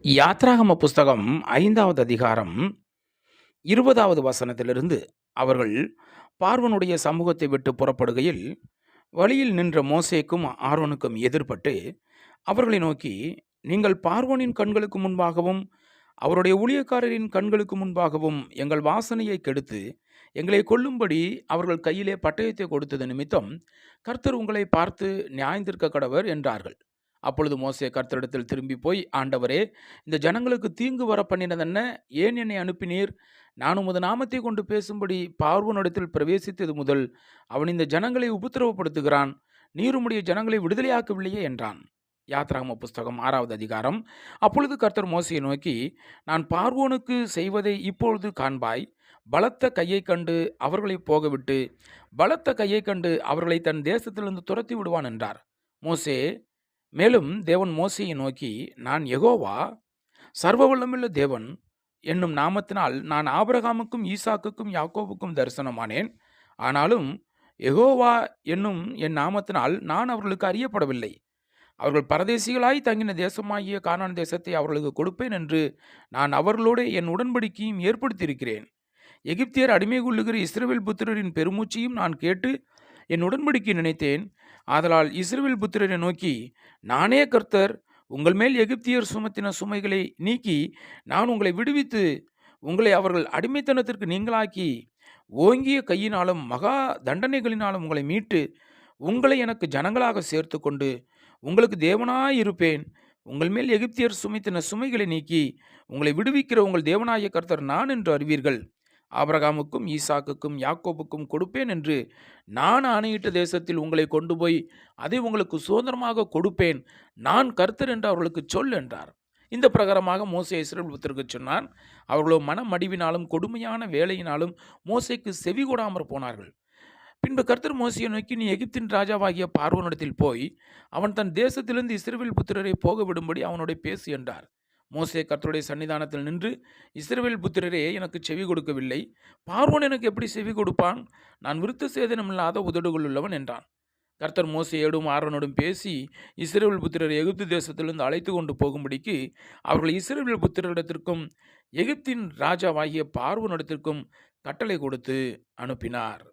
யாத்ராகம புஸ்தகம் 5வது அதிகாரம் 20வது வசனத்திலிருந்து அவர்கள் பார்வோனுடைய சமூகத்தை விட்டு புறப்படுகையில் வழியில் நின்ற மோசேக்கும் ஆரோனுக்கும் எதிர்ப்பட்டு அவர்களை நோக்கி, நீங்கள் பார்வோனின் கண்களுக்கு முன்பாகவும் அவருடைய ஊழியக்காரரின் கண்களுக்கு முன்பாகவும் எங்கள் வாசனையை கெடுத்து எங்களை கொல்லும்படி அவர்கள் கையிலே பட்டயத்தை கொடுத்தது நிமித்தம் கர்த்தர் உங்களை பார்த்து நியாயந்தீர்க்க கடவர் என்றார்கள். அப்பொழுது மோசே கர்த்தரிடத்தில் திரும்பி போய், ஆண்டவரே, இந்த ஜனங்களுக்கு தீங்கு வர பண்ணினதென்ன? ஏன் என்னை அனுப்பினீர்? நான் உமது நாமத்தை கொண்டு பேசும்படி பார்வோனிடத்தில் பிரவேசித்தது முதல் அவன் இந்த ஜனங்களை உபத்திரவப்படுத்துகிறான். நீர் உம்முடைய ஜனங்களை விடுதலையாக்கவில்லையே என்றான். யாத்ராகம புஸ்தகம் 6வது அதிகாரம். அப்பொழுது கர்த்தர் மோசேயை நோக்கி, நான் பார்வோனுக்கு செய்வதை இப்பொழுது காண்பாய். பலத்த கையைக் கண்டு அவர்களை போகவிட்டு பலத்த கையைக் கண்டு அவர்களை தன் தேசத்திலிருந்து துரத்தி விடுவான் என்றார். மோசே மேலும் தேவன் மோசேயை நோக்கி, நான் யெகோவா சர்வவல்லமையுள்ள தேவன் என்னும் நாமத்தினால் நான் ஆபிரகாமுக்கும் ஈசாக்குக்கும் யாக்கோபுக்கும் தரிசனமானேன். ஆனாலும் யெகோவா என்னும் என் நாமத்தினால் நான் அவர்களுக்கு அறியப்படவில்லை. அவர்கள் பரதேசிகளாய் தங்கின தேசமாகிய கானான் தேசத்தை அவர்களுக்கு கொடுப்பேன் என்று நான் அவர்களோடு என் உடன்படிக்கையும் ஏற்படுத்தியிருக்கிறேன். எகிப்தியர் அடிமை கொள்ளுகிற இஸ்ரவேல் புத்திரரின் பெருமூச்சையும் நான் கேட்டு என் உடன்படிக்கை நினைத்தேன். ஆதலால் இஸ்ரவேல் புத்திரரை நோக்கி, நானே கர்த்தர், உங்கள் மேல் எகிப்தியர் சுமத்தின சுமைகளை நீக்கி நான் உங்களை விடுவித்து உங்களை அவர்கள் அடிமைத்தனத்திற்கு நீங்களாக்கி ஓங்கிய கையினாலும் மகா தண்டனைகளினாலும் உங்களை மீட்டு உங்களை எனக்கு ஜனங்களாக சேர்த்து கொண்டு உங்களுக்கு தேவனாயிருப்பேன். உங்கள் மேல் எகிப்தியர் சுமத்தின சுமைகளை நீக்கி உங்களை விடுவிக்கிற உங்கள் தேவனாய கர்த்தர் நான் என்று அறிவீர்கள். ஆபிரகாமுக்கும் ஈசாக்குக்கும் யாக்கோபுக்கும் கொடுப்பேன் என்று நான் ஆணையிட்ட தேசத்தில் உங்களை கொண்டு போய் அதை உங்களுக்கு சுதந்திரமாக கொடுப்பேன். நான் கர்த்தர் என்று அவர்களுக்கு சொல் என்றார். இந்த பிரகாரமாக மோசே இஸ்ரவேல் புத்திரருக்கு சொன்னான். அவர்களோ மனமடிவினாலும் கொடுமையான வேலையினாலும் மோசேக்கு செவி கொடாமற் போனார்கள். பின்பு கர்த்தர் மோசேயை நோக்கி, நீ எகிப்தின் ராஜாவாகிய பார்வோனிடத்தில் போய் அவன் தன் தேசத்திலிருந்து இஸ்ரவேல் புத்திரரை போக விடும்படி அவனுடைய பேசு என்றார். மோசே கர்த்தருடைய சன்னிதானத்தில் நின்று, இஸ்ரவேல் புத்திரரே எனக்கு செவி கொடுக்கவில்லை, பார்வோன் எனக்கு எப்படி செவி கொடுப்பான்? நான் விருத்த சேதனமில்லாத உதடுகள் உள்ளவன் என்றான். கர்த்தர் மோசேயோடும் ஆரோனோடும் பேசி இஸ்ரவேல் புத்திரரை எகிப்து தேசத்திலிருந்து அழைத்து கொண்டு போகும்படிக்கு அவர்கள் இஸ்ரவேல் புத்திரரிடத்திற்கும் எகிப்தின் ராஜாவாகிய பார்வோனிடத்திற்கும் கட்டளை கொடுத்து அனுப்பினார்.